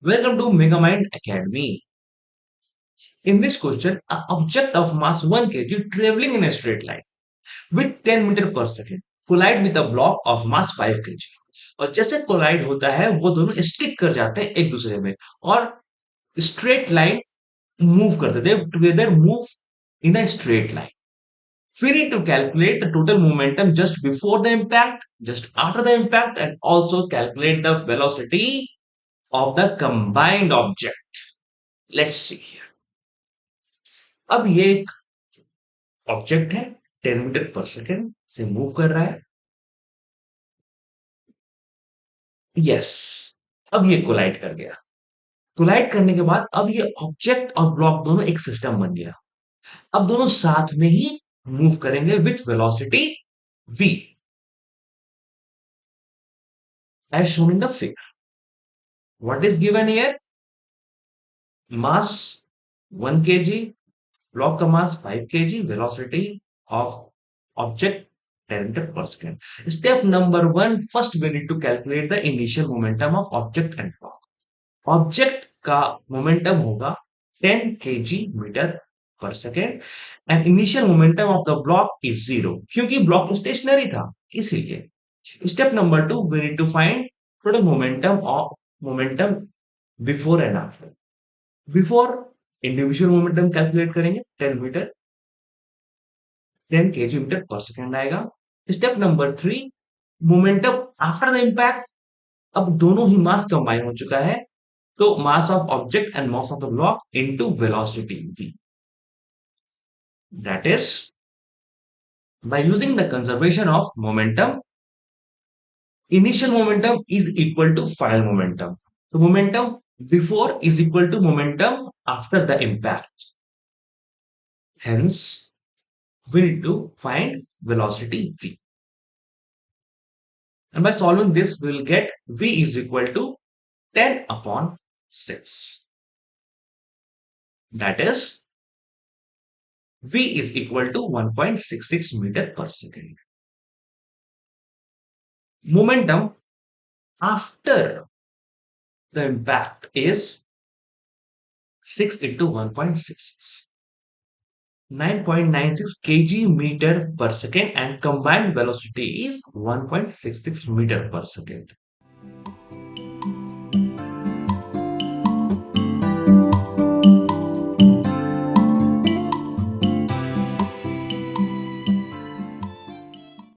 Welcome to Megamind Academy. In this question, an object of mass 1 kg traveling in a straight line with 10 metre per second collide with a block of mass 5 kg. और जैसे collide होता है वो दोनों stick कर जाते हैं एक दूसरे में और स्ट्रेट लाइन मूव करते दे together move in a straight line. We need to calculate the total momentum just before the impact, just after the impact, and also calculate the velocity of the combined object. Let's see here. अब ये एक object है 10 metre per second से move कर रहा है. Yes, अब ये कोलाइड कर गया. कोलाइड करने के बाद अब ये ऑब्जेक्ट और ब्लॉक दोनों एक सिस्टम बन गया. अब दोनों साथ में ही मूव करेंगे with velocity v as shown in the figure. What is given here? Mass 1 kg, block का mass 5 kg, velocity of object 10 meter per second. Step number 1, first we need to calculate the initial momentum of object and block. Object का momentum होगा 10 kg metre per second and initial momentum of the block is 0 क्योंकि block stationary था इसीलिए. Step number 2, we need to find total momentum before and after. Before individual momentum calculate करेंगे 10 kg metre per second आएगा. Step number 3, momentum after the impact. अब दोनों ही मास combine हो चुका है तो mass of object and mass of the block into velocity v. That is, by using the conservation of momentum, initial momentum is equal to final momentum. So momentum before is equal to momentum after the impact. Hence, we need to find velocity v. And by solving this, we will get v is equal to 10 upon 6. That is, v is equal to 1.66 meter per second. Momentum after the impact is 6 into 1.66, 9.96 kg meter per second, and combined velocity is 1.66 meter per second.